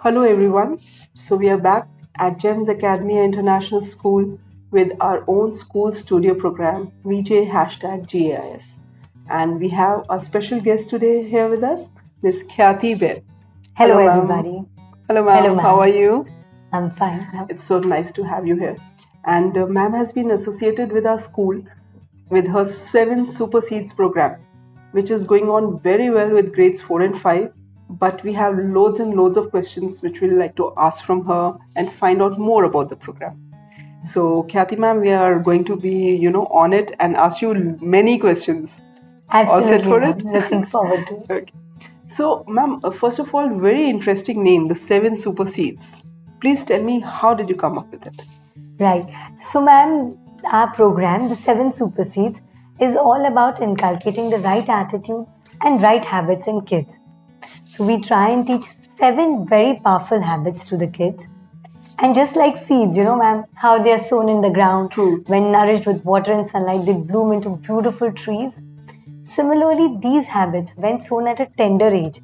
Hello everyone. So we are back at GEMS Academy International School with our own school studio program VJ #GAIS. And we have a special guest today here with us, Miss Khyati Bed. Hello, Hello ma'am. everybody. Hello Hello, ma'am. How ma'am. are you? I'm fine. It's so nice to have you here. And ma'am has been associated with our school with her 7 Super Seeds program, which is going on very well with grades 4 and 5. But we have loads and loads of questions which we'd like to ask from her and find out more about the program. So, Khyati ma'am, we are going to be, on it and ask you many questions. All set Absolutely, for ma'am. it? Looking forward to it. Okay. So, ma'am, first of all, very interesting name, the 7 Super Seeds. Please tell me, how did you come up with it? Right. So, ma'am, our program, the 7 Super Seeds, is all about inculcating the right attitude and right habits in kids. So, we try and teach 7 very powerful habits to the kids. And just like seeds, ma'am, how they are sown in the ground, True. when nourished with water and sunlight, they bloom into beautiful trees. Similarly, these habits, when sown at a tender age,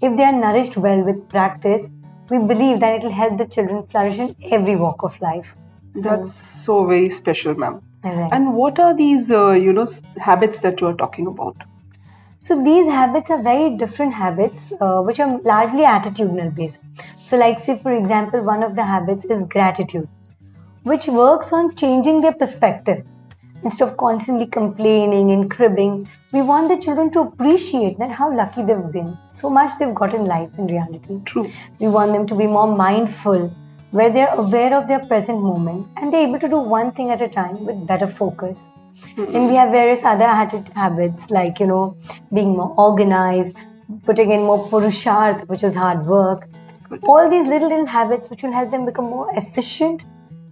if they are nourished well with practice, we believe that it will help the children flourish in every walk of life. That's so very special, ma'am. Right. And what are these, habits that you are talking about? So these habits are very different habits, which are largely attitudinal based. So, like say for example, one of the habits is gratitude, which works on changing their perspective. Instead of constantly complaining and cribbing, we want the children to appreciate that how lucky they've been, so much they've got in life in reality. True. We want them to be more mindful, where they're aware of their present moment and they're able to do one thing at a time with better focus. And we have various other habits like, being more organized, putting in more purusharth, which is hard work. All these little habits which will help them become more efficient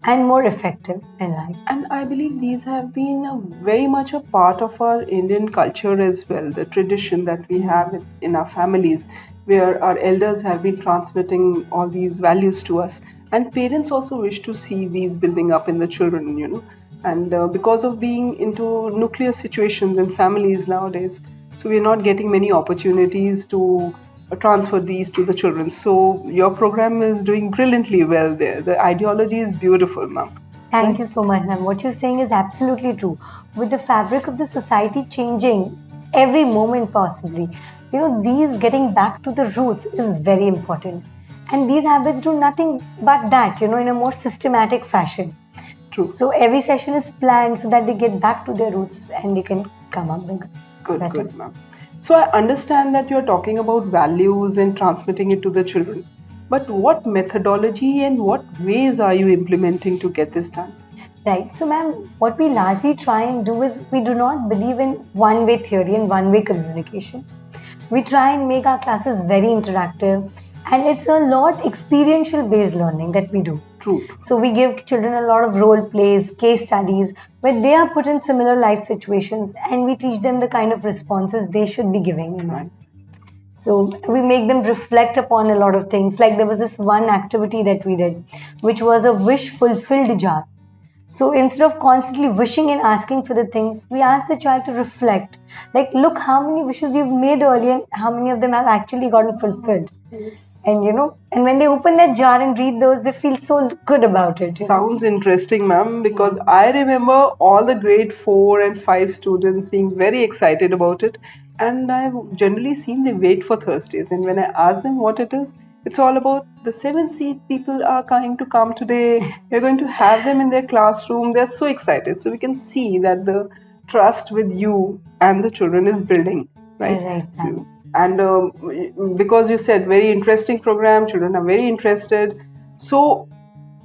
and more effective in life. And I believe these have been very much a part of our Indian culture as well, the tradition that we have in our families, where our elders have been transmitting all these values to us. And parents also wish to see these building up in the children. And because of being into nuclear situations and families nowadays, so we're not getting many opportunities to transfer these to the children. So your program is doing brilliantly well there. The ideology is beautiful, ma'am. Thank you so much, ma'am. What you're saying is absolutely true. With the fabric of the society changing every moment possibly, these getting back to the roots is very important. And these habits do nothing but that, in a more systematic fashion. True. So every session is planned so that they get back to their roots and they can come up with Good, ma'am. So I understand that you're talking about values and transmitting it to the children. But what methodology and what ways are you implementing to get this done? Right. So, ma'am, what we largely try and do is we do not believe in one-way theory and one-way communication. We try and make our classes very interactive, and it's a lot experiential based learning that we do. True. So we give children a lot of role plays, case studies, where they are put in similar life situations and we teach them the kind of responses they should be giving. Right. So we make them reflect upon a lot of things. Like there was this one activity that we did, which was a wish fulfilled jar. So instead of constantly wishing and asking for the things, we ask the child to reflect. Like, look how many wishes you've made earlier and how many of them have actually gotten fulfilled. Yes. And and when they open that jar and read those, they feel so good about it. Sounds interesting, ma'am, because I remember all the grade 4 and 5 students being very excited about it. And I've generally seen they wait for Thursdays. And when I ask them what it is, it's all about the 7 seed people are going to come today. We're going to have them in their classroom. They're so excited. So we can see that the trust with you and the children is building, right? Right. So, and because you said very interesting program, children are very interested. So,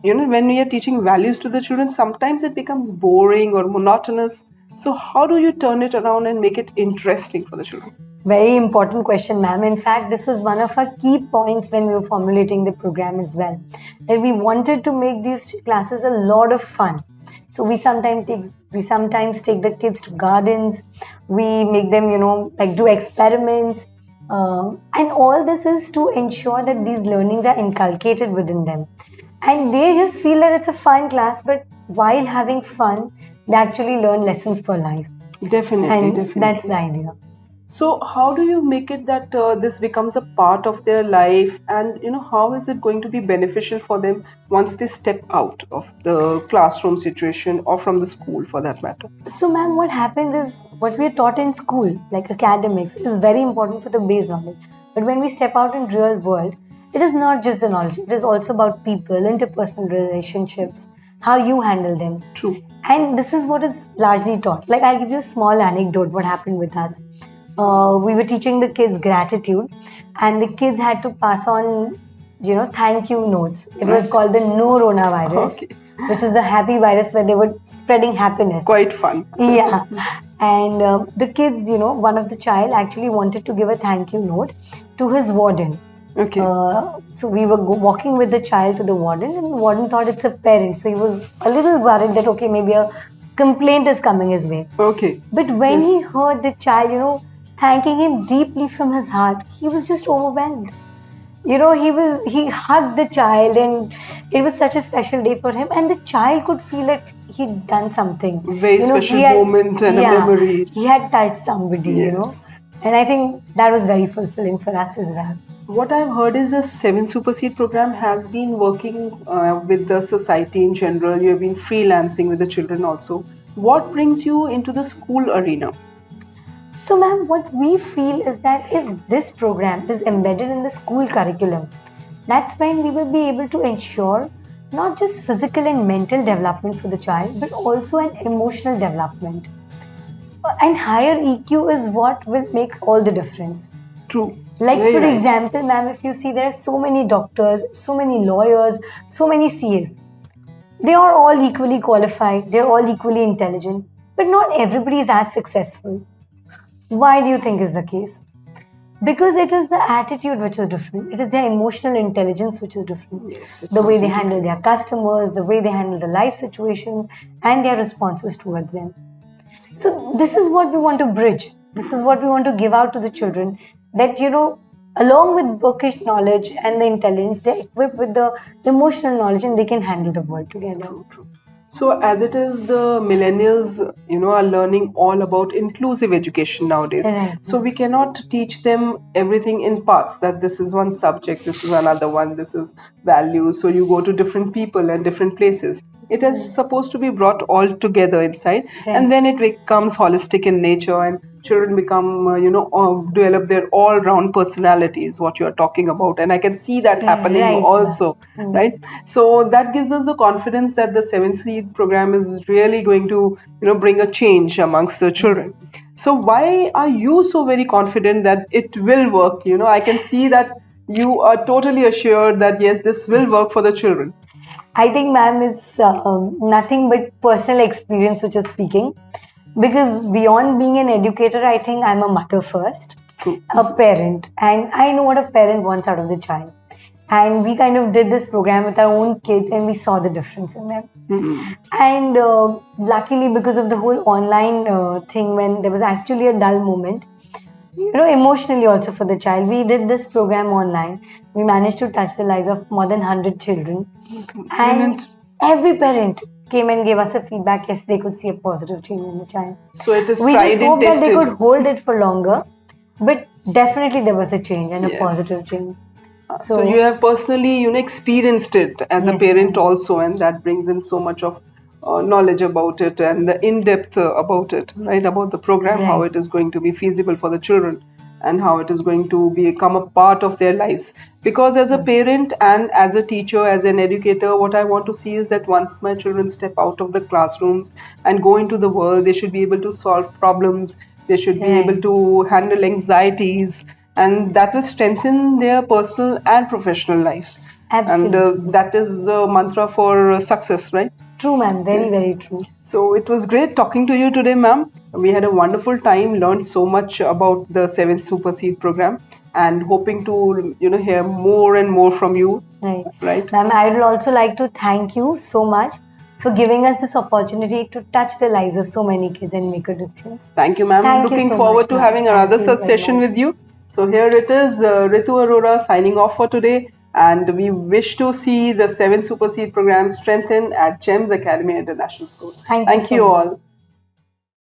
when we are teaching values to the children, sometimes it becomes boring or monotonous. So how do you turn it around and make it interesting for the children? Very important question, ma'am. In fact, this was one of our key points when we were formulating the program as well. That we wanted to make these classes a lot of fun. So we sometimes take the kids to gardens. We make them, do experiments. And all this is to ensure that these learnings are inculcated within them. And they just feel that it's a fun class, but while having fun, they actually learn lessons for life. Definitely, And definitely. that's the idea. So how do you make it that this becomes a part of their life, and how is it going to be beneficial for them once they step out of the classroom situation or from the school for that matter? So, ma'am, what happens is what we are taught in school, like academics, is very important for the base knowledge. But when we step out in real world, it is not just the knowledge. It is also about people, interpersonal relationships, how you handle them. True. And this is what is largely taught. Like I'll give you a small anecdote. What happened with us? We were teaching the kids gratitude, and the kids had to pass on, thank you notes. It was called the No Rona virus, Okay. which is the happy virus where they were spreading happiness. Quite fun. Yeah. And the kids, one of the child actually wanted to give a thank you note to his warden. Okay. So we were walking with the child to the warden, and the warden thought it's a parent. So he was a little worried that, okay, maybe a complaint is coming his way. Okay. But when Yes. he heard the child, thanking him deeply from his heart, he was just overwhelmed. He hugged the child, and it was such a special day for him, and the child could feel that he'd done something. Very special moment and a memory. He had touched somebody. Yes. And I think that was very fulfilling for us as well. What I've heard is the Seven Superseed program has been working with the society in general. You have been freelancing with the children also. What brings you into the school arena? So, ma'am, what we feel is that if this program is embedded in the school curriculum, that's when we will be able to ensure not just physical and mental development for the child, but also an emotional development. And higher EQ is what will make all the difference. True. Like, Very for right. example, ma'am, if you see there are so many doctors, so many lawyers, so many CAs, they are all equally qualified, they're all equally intelligent, but not everybody is as successful. Why do you think is the case? Because it is the attitude which is different. It is their emotional intelligence which is different. Yes, The way they handle their customers, the way they handle the life situations, and their responses towards them. So this is what we want to bridge. This is what we want to give out to the children. That, along with bookish knowledge and the intelligence, they're equipped with the emotional knowledge, and they can handle the world together. True. So as it is, the millennials, are learning all about inclusive education nowadays. Right. So we cannot teach them everything in parts, that this is one subject, this is another one, this is values. So you go to different people and different places. It is supposed to be brought all together inside, and then it becomes holistic in nature, and children become, develop their all-round personalities, what you are talking about. And I can see that happening Right. also, right? So that gives us the confidence that the Seven Seed program is really going to, bring a change amongst the children. So why are you so very confident that it will work? I can see that you are totally assured that yes, this will work for the children. I think, ma'am, is nothing but personal experience which is speaking. Because beyond being an educator, I think I'm a mother first, a parent, and I know what a parent wants out of the child. And we kind of did this program with our own kids, and we saw the difference in them. And luckily, because of the whole online thing, when there was actually a dull moment, emotionally also for the child, we did this program online. We managed to touch the lives of more than 100 children. And every parent came and gave us a feedback. Yes, they could see a positive change in the child. So it is We tried just and hope that tested. they could hold it for longer, but definitely there was a change and a Yes. positive change. So you have personally, experienced it as a Yes, parent ma'am. also, and that brings in so much of knowledge about it and the in-depth about it, right? About the program, how Right. it is going to be feasible for the children, and how it is going to become a part of their lives. Because as a parent and as a teacher, as an educator, what I want to see is that once my children step out of the classrooms and go into the world, they should be able to solve problems, they should be able Right. to handle anxieties, and that will strengthen their personal and professional lives. And Absolutely. that is the mantra for success, right? True, ma'am. Very, very true. So it was great talking to you today, ma'am. We had a wonderful time, learned so much about the Seven Super Seed program, and hoping to hear more and more from you. Right. Right. Ma'am, I would also like to thank you so much for giving us this opportunity to touch the lives of so many kids and make a difference. Thank you, ma'am. Thank you Looking so forward much, to ma'am. having Thank another you such very session much. with you. So here it is, Ritu Arora signing off for today. And we wish to see the 7 Super Seed program strengthen at GEMS Academy International School. Thank you Thank so you much. all.